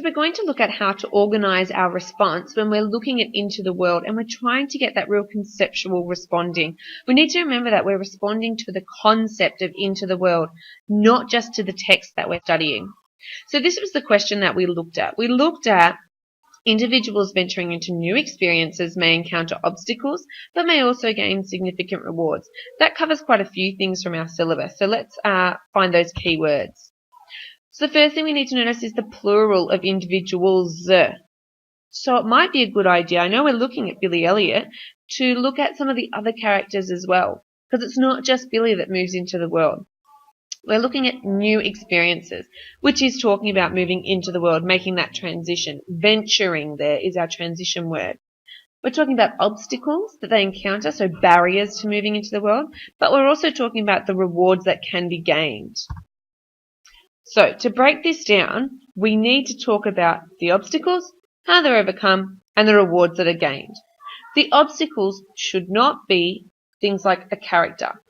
So we're going to look at how to organize our response when we're looking at Into the World and we're trying to get that real conceptual responding. We need to remember that we're responding to the concept of Into the World, not just to the text that we're studying. So this was the question that we looked at. We looked at individuals venturing into new experiences may encounter obstacles, but may also gain significant rewards. That covers quite a few things from our syllabus. So let's find those key words. So the first thing we need to notice is the plural of individuals. So it might be a good idea, I know we're looking at Billy Elliot, to look at some of the other characters as well, because it's not just Billy that moves into the world. We're looking at new experiences, which is talking about moving into the world, making that transition. Venturing there is our transition word. We're talking about obstacles that they encounter, so barriers to moving into the world, but we're also talking about the rewards that can be gained. So to break this down, we need to talk about the obstacles, how they're overcome, and the rewards that are gained. The obstacles should not be things like a character.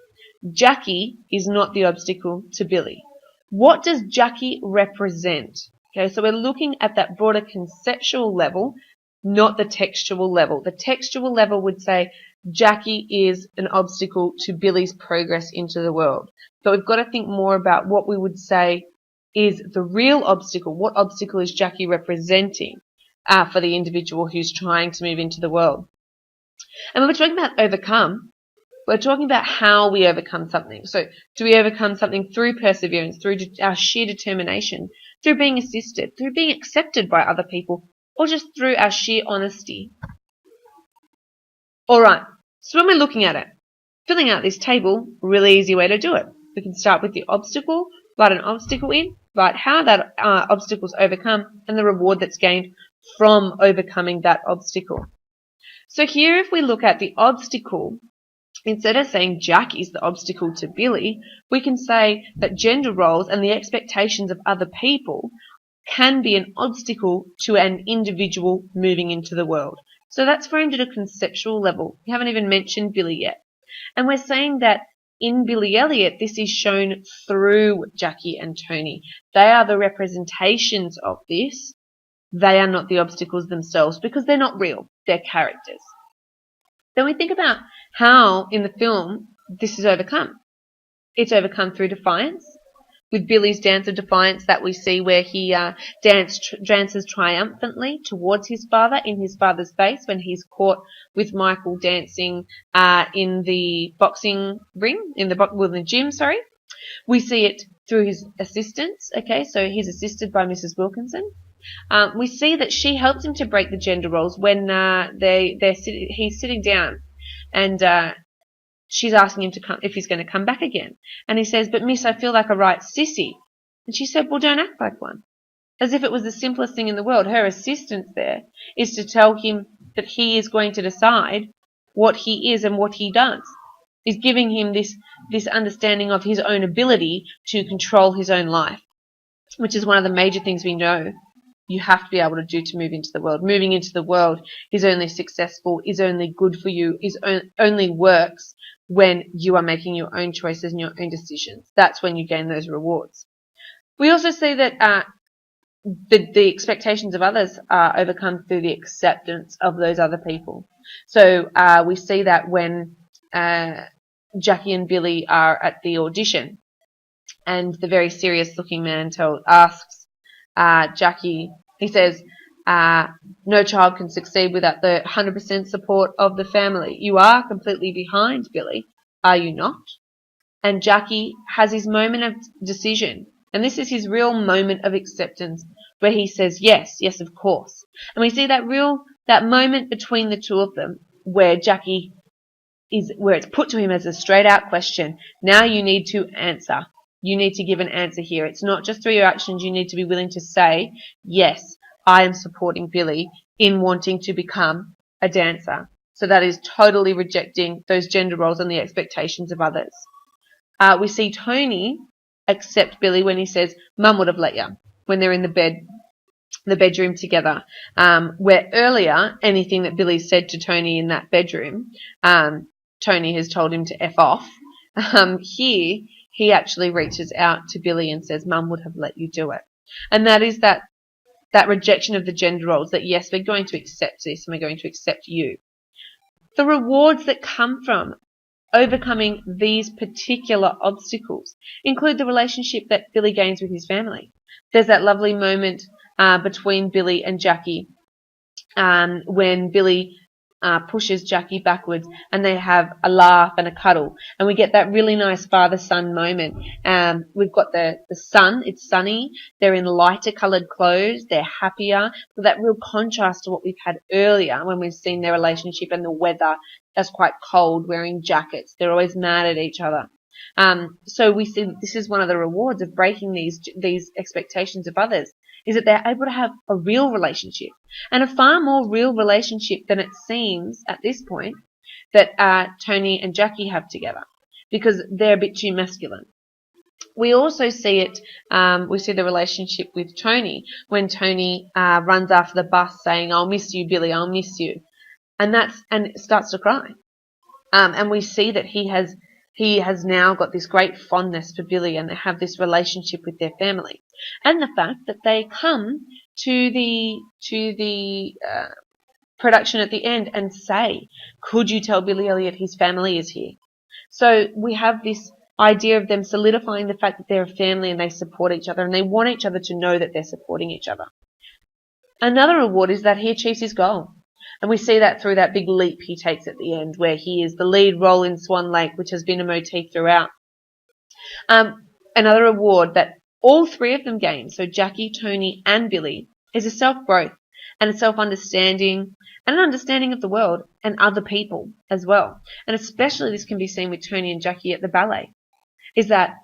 Jackie is not the obstacle to Billy. What does Jackie represent? Okay, so we're looking at that broader conceptual level, not the textual level. The textual level would say Jackie is an obstacle to Billy's progress into the world. But we've got to think more about what we would say is the real obstacle. What obstacle is Jackie representing for the individual who's trying to move into the world? And when we're talking about overcome, we're talking about how we overcome something. So do we overcome something through perseverance, through our sheer determination, through being assisted, through being accepted by other people, or just through our sheer honesty? All right, so when we're looking at it, filling out this table, really easy way to do it. We can start with the obstacle, write an obstacle in, write how that obstacle is overcome, and the reward that's gained from overcoming that obstacle. So here, if we look at the obstacle, instead of saying Jack is the obstacle to Billy, we can say that gender roles and the expectations of other people can be an obstacle to an individual moving into the world. So that's framed at a conceptual level. We haven't even mentioned Billy yet. And we're saying that in Billy Elliot, this is shown through Jackie and Tony. They are the representations of this. They are not the obstacles themselves because they're not real. They're characters. Then we think about how in the film this is overcome. It's overcome through defiance, with Billy's dance of defiance that we see where he dances triumphantly towards his father in his father's face when he's caught with Michael dancing in the boxing ring, in the gym, sorry. We see it through his assistants, okay, so he's assisted by Mrs. Wilkinson. We see that she helps him to break the gender roles when he's sitting down and she's asking him to come if he's going to come back again. And he says, "But miss, I feel like a right sissy." And she said, "Well, don't act like one." As if it was the simplest thing in the world. Her assistance there is to tell him that he is going to decide what he is and what he does. Is giving him this understanding of his own ability to control his own life, which is one of the major things we know you have to be able to do to move into the world. Moving into the world is only successful, is only good for you, only works when you are making your own choices and your own decisions. That's when you gain those rewards. We also see that the expectations of others are overcome through the acceptance of those other people. So we see that when Jackie and Billy are at the audition and the very serious looking man asks Jackie, he says, "No child can succeed without the 100% support of the family. You are completely behind Billy, are you not?" And Jackie has his moment of decision. And this is his real moment of acceptance where he says, yes, of course. And we see that moment between the two of them where where it's put to him as a straight out question. Now you need to answer. You need to give an answer here. It's not just through your actions. You need to be willing to say, yes, I am supporting Billy in wanting to become a dancer. So that is totally rejecting those gender roles and the expectations of others. We see Tony accept Billy when he says, "Mum would have let you," when they're in the bedroom together. Where earlier, anything that Billy said to Tony in that bedroom, Tony has told him to F off. Here, he actually reaches out to Billy and says, "Mum would have let you do it." And that is that that rejection of the gender roles, that yes, we're going to accept this and we're going to accept you. The rewards that come from overcoming these particular obstacles include the relationship that Billy gains with his family. There's that lovely moment between Billy and Jackie when Billy pushes Jackie backwards and they have a laugh and a cuddle, and we get that really nice father-son moment. We've got the sun, it's sunny, they're in lighter coloured clothes, they're happier, so that real contrast to what we've had earlier when we've seen their relationship and the weather as quite cold, wearing jackets, they're always mad at each other. So we see this is one of the rewards of breaking these expectations of others, is that they're able to have a real relationship, and a far more real relationship than it seems at this point that Tony and Jackie have together, because they're a bit too masculine. We also see it, we see the relationship with Tony when Tony runs after the bus saying, "I'll miss you, Billy, I'll miss you," and starts to cry. And we see that he has now got this great fondness for Billy, and they have this relationship with their family. And the fact that they come to the production at the end and say, "Could you tell Billy Elliot his family is here?" So we have this idea of them solidifying the fact that they're a family and they support each other, and they want each other to know that they're supporting each other. Another reward is that he achieves his goal. And we see that through that big leap he takes at the end, where he is the lead role in Swan Lake, which has been a motif throughout. Another reward that all three of them gain, so Jackie, Tony, and Billy, is a self-growth and a self-understanding and an understanding of the world and other people as well. And especially this can be seen with Tony and Jackie at the ballet, is that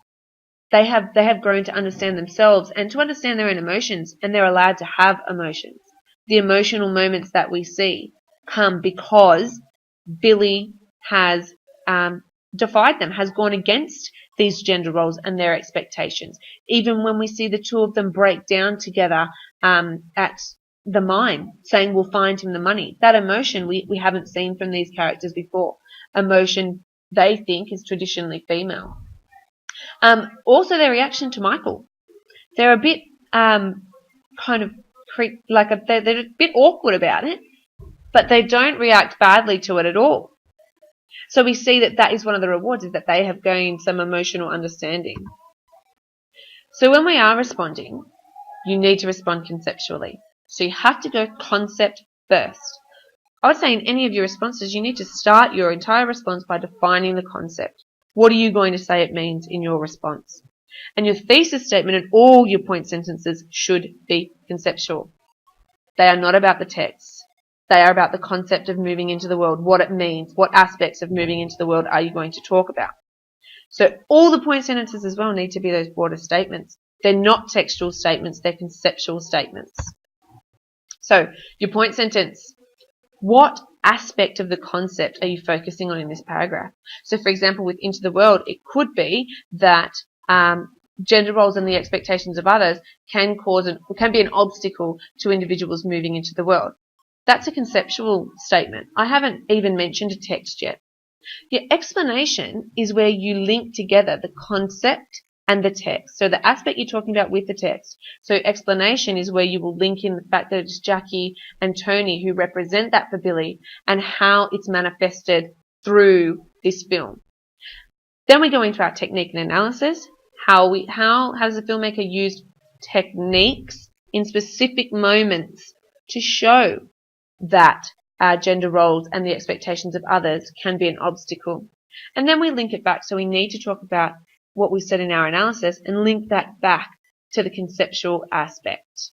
they have grown to understand themselves and to understand their own emotions, and they're allowed to have emotions. The emotional moments that we see come because Billy has defied them, has gone against these gender roles and their expectations. Even when we see the two of them break down together at the mine, saying we'll find him the money. That emotion we haven't seen from these characters before. Emotion they think is traditionally female. Also their reaction to Michael. They're a bit they're a bit awkward about it, but they don't react badly to it at all. So we see that is one of the rewards, is that they have gained some emotional understanding. So when we are responding, you need to respond conceptually. So you have to go concept first. I would say in any of your responses, you need to start your entire response by defining the concept. What are you going to say it means in your response? And your thesis statement and all your point sentences should be conceptual. They are not about the text. They are about the concept of moving into the world, what it means, what aspects of moving into the world are you going to talk about. So all the point sentences as well need to be those broader statements. They're not textual statements, they're conceptual statements. So your point sentence, what aspect of the concept are you focusing on in this paragraph? So for example, with Into the World, it could be that gender roles and the expectations of others can be an obstacle to individuals moving into the world. That's a conceptual statement. I haven't even mentioned a text yet. Your explanation is where you link together the concept and the text. So the aspect you're talking about with the text. So explanation is where you will link in the fact that it's Jackie and Tony who represent that for Billy and how it's manifested through this film. Then we go into our technique and analysis. How has the filmmaker used techniques in specific moments to show that gender roles and the expectations of others can be an obstacle. And then we link it back. So we need to talk about what we said in our analysis and link that back to the conceptual aspect.